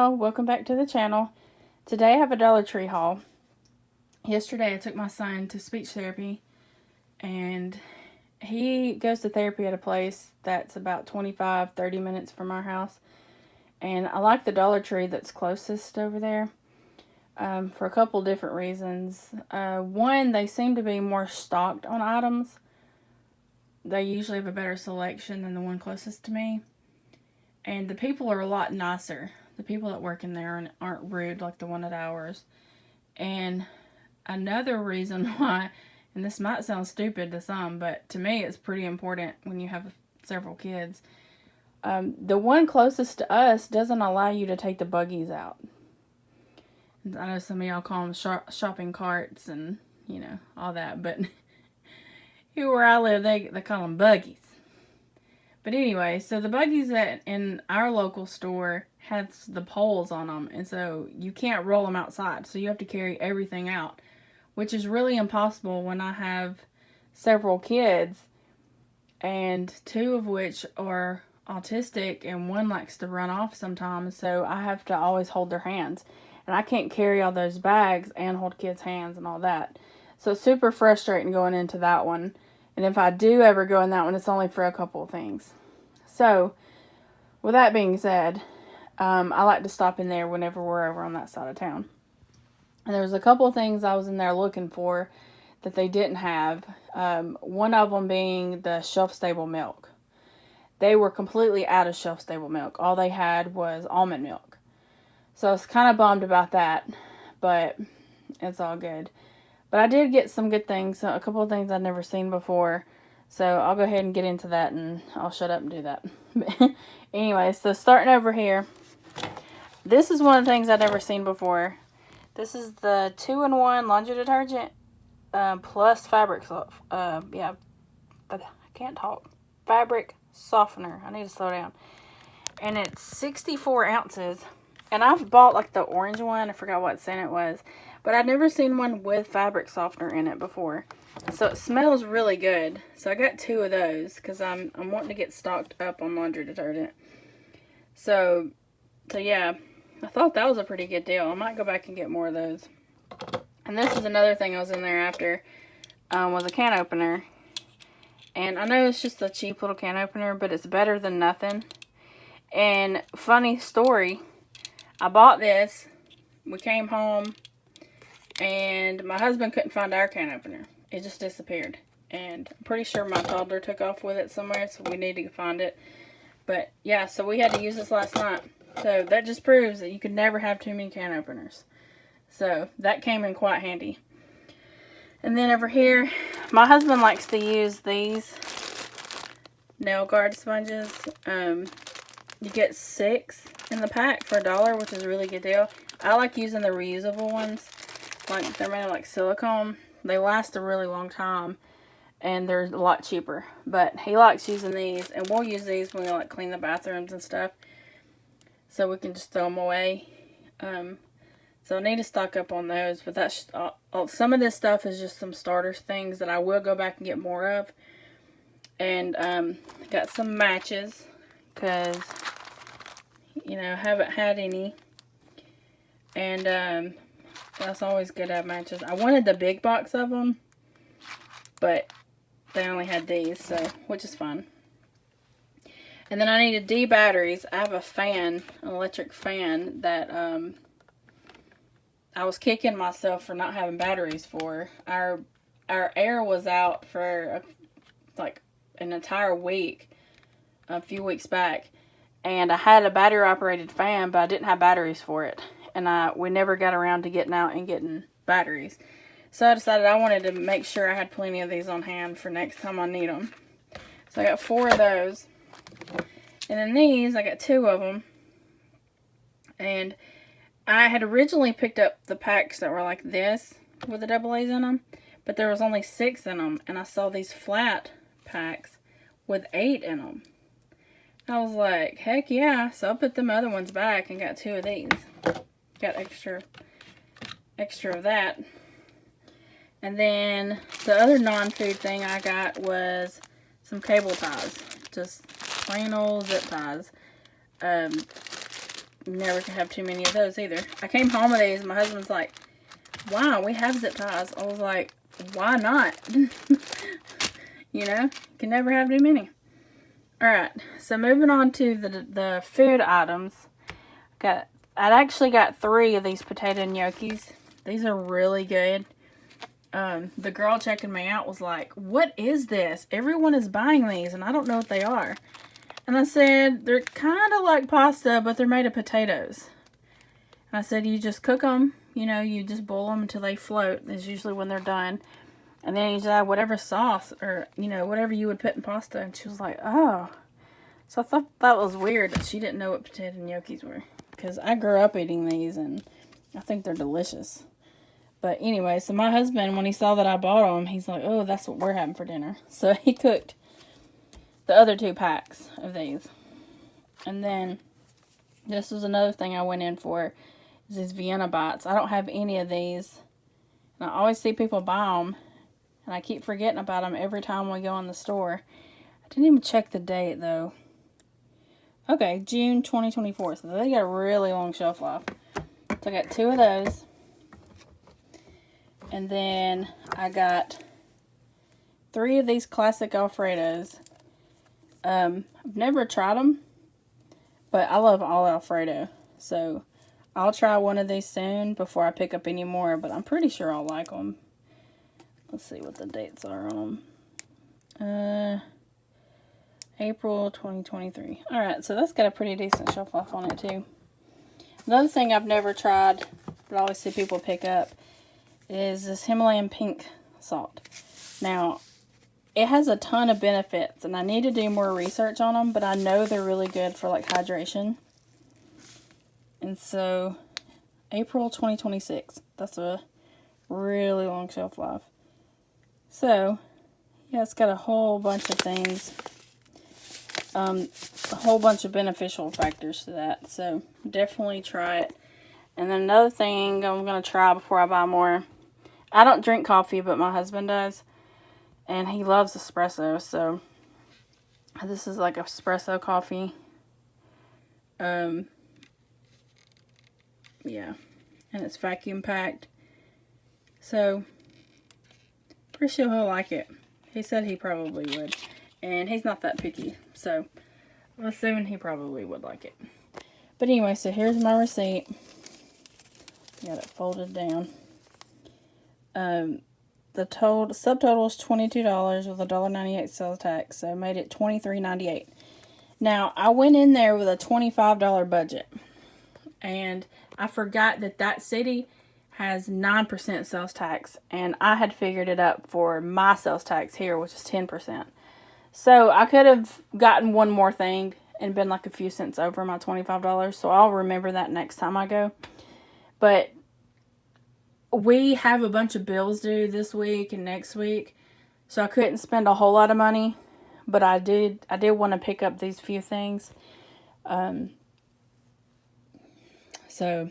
y'all, welcome back to the channel. Today I have a Dollar Tree haul. Yesterday I took my son to speech therapy, and he goes to therapy at a place that's about 25-30 minutes from our house. And I like the Dollar Tree that's closest over there for a couple different reasons. One, they seem to be more stocked on items. They usually have a better selection than the one closest to me. And the people are a lot nicer. The people that work in there aren't rude like the one at ours. And another reason why, and this might sound stupid to some, but to me it's pretty important when you have several kids. The one closest to us doesn't allow you to take the buggies out. I know some of y'all call them shopping carts and, all that. But here where I live, they call them buggies. But anyway, so the buggies that in our local store has the poles on them, and so you can't roll them outside, so you have to carry everything out, which is really impossible when I have several kids, and two of which are autistic, and one likes to run off sometimes, so I have to always hold their hands, and I can't carry all those bags and hold kids' hands and all that, so it's super frustrating going into that one. And if I do ever go in that one, it's only for a couple of things. So, with that being said, I like to stop in there whenever we're over on that side of town. And there was a couple of things I was in there looking for that they didn't have. One of them being the shelf-stable milk. They were completely out of shelf-stable milk. All they had was almond milk. So I was kind of bummed about that, but it's all good. But I did get some good things, a couple of things I'd never seen before. So I'll go ahead and get into that, and I'll shut up and do that. Anyway, so starting over here. This is one of the things I'd never seen before. This is the 2-in-1 laundry detergent plus fabric, I can't talk. Fabric softener. I need to slow down. And it's 64 ounces. And I've bought like the orange one. I forgot what scent it was. But I've never seen one with fabric softener in it before. So it smells really good. So I got 2 of those because I'm wanting to get stocked up on laundry detergent. So yeah, I thought that was a pretty good deal. I might go back and get more of those. And this is another thing I was in there after, was a can opener. And I know it's just a cheap little can opener, but it's better than nothing. And funny story, I bought this. We came home, and my husband couldn't find our can opener. It just disappeared. And I'm pretty sure my toddler took off with it somewhere, so we need to find it. But yeah, so we had to use this last night. So that just proves that you could never have too many can openers. So that came in quite handy. And then over here, my husband likes to use these nail guard sponges. You get 6 in the pack for $1, which is a really good deal. I like using the reusable ones. Like, they're made of like silicone. They last a really long time, and they're a lot cheaper. But he likes using these, and we'll use these when we like clean the bathrooms and stuff, so we can just throw them away. So I need to stock up on those. But that's some of this stuff is just some starter things that I will go back and get more of. And got some matches because haven't had any. And that's always good to have matches. I wanted the big box of them, but they only had these, so which is fine. And then I needed D batteries. I have a fan, an electric fan that I was kicking myself for not having batteries for. Our air was out for like an entire week a few weeks back, and I had a battery operated fan, but I didn't have batteries for it. And we never got around to getting out and getting batteries. So I decided I wanted to make sure I had plenty of these on hand for next time I need them. So I got 4 of those. And then these, I got 2 of them. And I had originally picked up the packs that were like this with the AA's in them. But there was only 6 in them. And I saw these flat packs with 8 in them. I was like, heck yeah. So I put them other ones back and got 2 of these. Got extra of that. And then the other non-food thing I got was some cable ties. Just plain old zip ties. Never could have too many of those either. I came home with these and my husband's like, wow, we have zip ties. I was like, why not? You know, can never have too many. Alright, so moving on to the food items. I'd actually got 3 of these potato gnocchis. These are really good. The girl checking me out was like, what is this? Everyone is buying these and I don't know what they are. And I said, they're kind of like pasta, but they're made of potatoes. And I said, you just cook them, you know, you just boil them until they float. That's usually when they're done. And then you just add whatever sauce or, you know, whatever you would put in pasta. And she was like, oh. So I thought that was weird that she didn't know what potato gnocchis were. Because I grew up eating these and I think they're delicious. But anyway, so my husband, when he saw that I bought them, he's like, oh, that's what we're having for dinner. So he cooked the other 2 packs of these. And then this was another thing I went in for, is these Vienna bites. I don't have any of these. And I always see people buy them. And I keep forgetting about them every time we go in the store. I didn't even check the date, though. Okay, June 2024. So they got a really long shelf life. So I got 2 of those. And then I got 3 of these classic Alfredos. I've never tried them. But I love all Alfredo. So I'll try one of these soon before I pick up any more. But I'm pretty sure I'll like them. Let's see what the dates are on them. April 2023. Alright, so that's got a pretty decent shelf life on it too. Another thing I've never tried, but I always see people pick up, is this Himalayan pink salt. Now, it has a ton of benefits, and I need to do more research on them, but I know they're really good for like hydration. And so, April 2026. That's a really long shelf life. So, yeah, it's got a whole bunch of things. A whole bunch of beneficial factors to that. So, definitely try it. And then another thing I'm going to try before I buy more. I don't drink coffee, but my husband does. And he loves espresso. So, this is like Espresso Coffee. Yeah. And it's vacuum packed. So, pretty sure he'll like it. He said he probably would. And he's not that picky. So, I'm assuming he probably would like it. But anyway, so here's my receipt. Got it folded down. The subtotal is $22 with $1.98 sales tax. So, I made it $23.98. Now, I went in there with a $25 budget. And I forgot that city has 9% sales tax. And I had figured it up for my sales tax here, which is 10%. So, I could have gotten one more thing and been like a few cents over my $25. So, I'll remember that next time I go. But we have a bunch of bills due this week and next week. So, I couldn't spend a whole lot of money. But I did want to pick up these few things. So,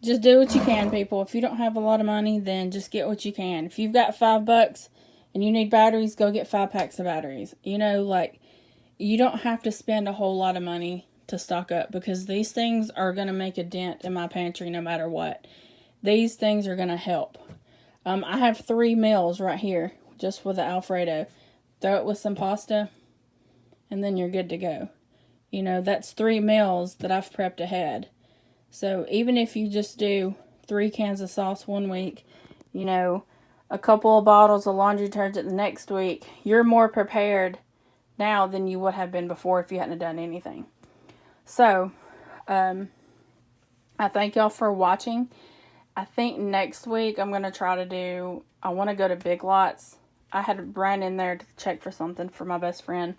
just do what you can, people. If you don't have a lot of money, then just get what you can. If you've got $5 and you need batteries, go get 5 packs of batteries. You know, like, you don't have to spend a whole lot of money to stock up, because these things are going to make a dent in my pantry no matter what. These things are going to help. I have 3 meals right here, just with the Alfredo. Throw it with some pasta, and then you're good to go. You know, that's 3 meals that I've prepped ahead. So, even if you just do 3 cans of sauce one week, you know, a couple of bottles of laundry detergent the next week, you're more prepared now than you would have been before if you hadn't done anything. So, I thank y'all for watching. I think next week I'm going to try to do, I want to go to Big Lots. I had ran in there to check for something for my best friend,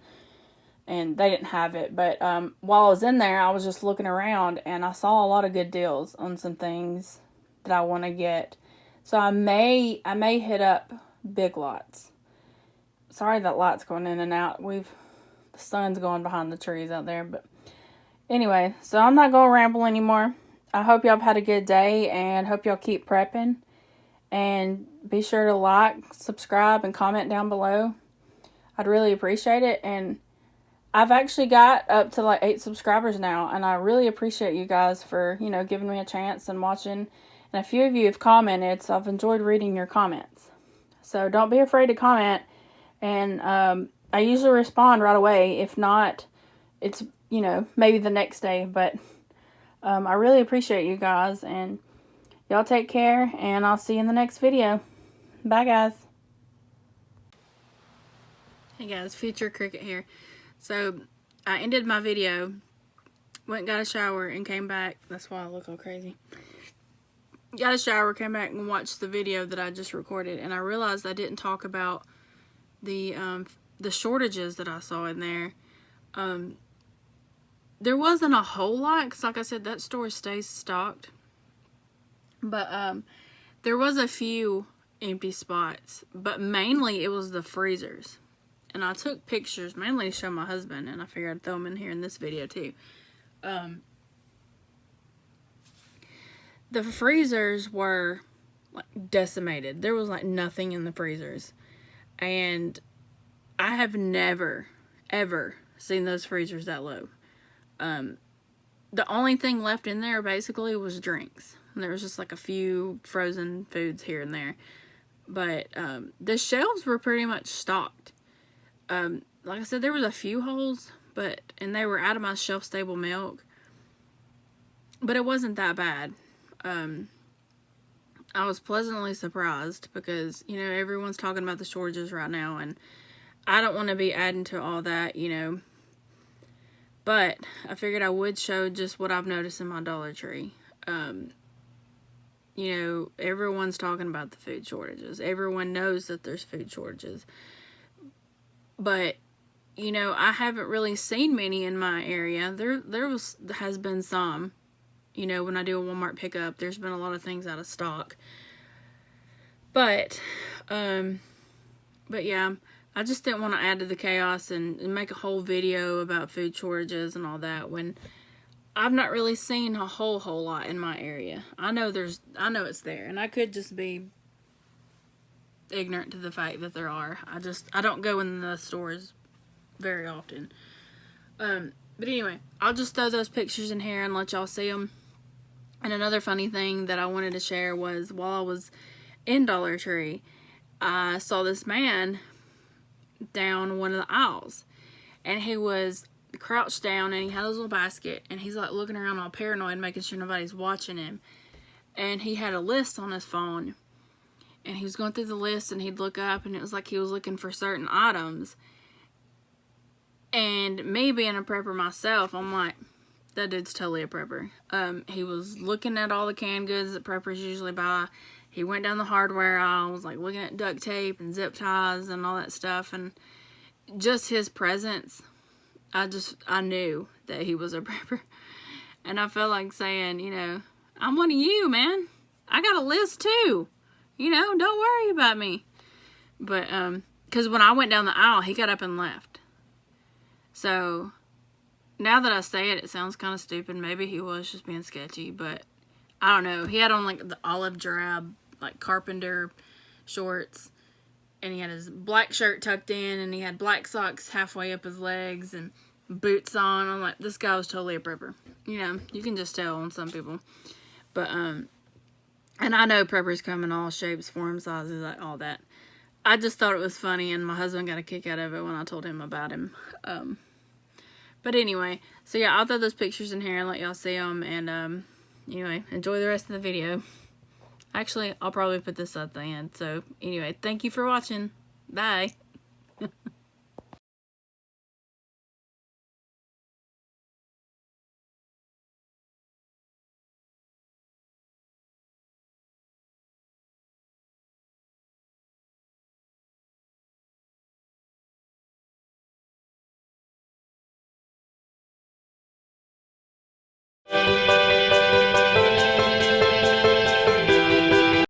and they didn't have it. But while I was in there, I was just looking around, and I saw a lot of good deals on some things that I want to get. So I may hit up Big Lots. Sorry that light's going in and out. The sun's going behind the trees out there. But anyway, so I'm not going to ramble anymore. I hope y'all have had a good day, and hope y'all keep prepping. And be sure to like, subscribe, and comment down below. I'd really appreciate it. And I've actually got up to like 8 subscribers now, and I really appreciate you guys for, you know, giving me a chance and watching. And a few of you have commented, so I've enjoyed reading your comments. So don't be afraid to comment, and I usually respond right away. If not, it's, you know, maybe the next day, but I really appreciate you guys, and y'all take care, and I'll see you in the next video. Bye, guys. Hey guys, Future Cricket here. So, I ended my video, went and got a shower, and came back. That's why I look all crazy. Got a shower, came back and watched the video that I just recorded, and I realized I didn't talk about the shortages that I saw in there. There wasn't a whole lot, because like I said, that store stays stocked. But there was a few empty spots, but mainly it was the freezers. And I took pictures, mainly to show my husband, and I figured I'd throw them in here in this video too. The freezers were like decimated. There was like nothing in the freezers. And I have never, ever seen those freezers that low. The only thing left in there basically was drinks. And there was just like a few frozen foods here and there. But the shelves were pretty much stocked. Like I said, there was a few holes, and they were out of my shelf-stable milk. But it wasn't that bad. I was pleasantly surprised because, you know, everyone's talking about the shortages right now, and I don't want to be adding to all that, you know. But I figured I would show just what I've noticed in my Dollar Tree. You know, everyone's talking about the food shortages. Everyone knows that there's food shortages. But, you know, I haven't really seen many in my area. There has been some. You know, when I do a Walmart pickup, there's been a lot of things out of stock. But yeah, I just didn't want to add to the chaos and make a whole video about food shortages and all that when I've not really seen a whole lot in my area. I know it's there, and I could just be ignorant to the fact that there are. I don't go in the stores very often. But anyway, I'll just throw those pictures in here and let y'all see them. And another funny thing that I wanted to share was while I was in Dollar Tree, I saw this man down one of the aisles, and he was crouched down, and he had his little basket, and he's like looking around all paranoid, making sure nobody's watching him. And he had a list on his phone, and he was going through the list, and he'd look up, and it was like he was looking for certain items. And me being a prepper myself, I'm like, that dude's totally a prepper. He was looking at all the canned goods that preppers usually buy. He went down the hardware aisle, was like looking at duct tape and zip ties and all that stuff. And just his presence, I knew that he was a prepper. And I felt like saying, you know, I'm one of you, man. I got a list too. You know, don't worry about me. But, because when I went down the aisle, he got up and left. So, now that I say it, it sounds kind of stupid. Maybe he was just being sketchy, but I don't know. He had on like the olive drab, like carpenter shorts, and he had his black shirt tucked in, and he had black socks halfway up his legs, and boots on. I'm like, this guy was totally a prepper. You know, you can just tell on some people. But, and I know preppers come in all shapes, forms, sizes, like all that. I just thought it was funny, and my husband got a kick out of it when I told him about him. But anyway, so yeah, I'll throw those pictures in here and let y'all see them. And anyway, enjoy the rest of the video. Actually, I'll probably put this at the end. So anyway, thank you for watching. Bye.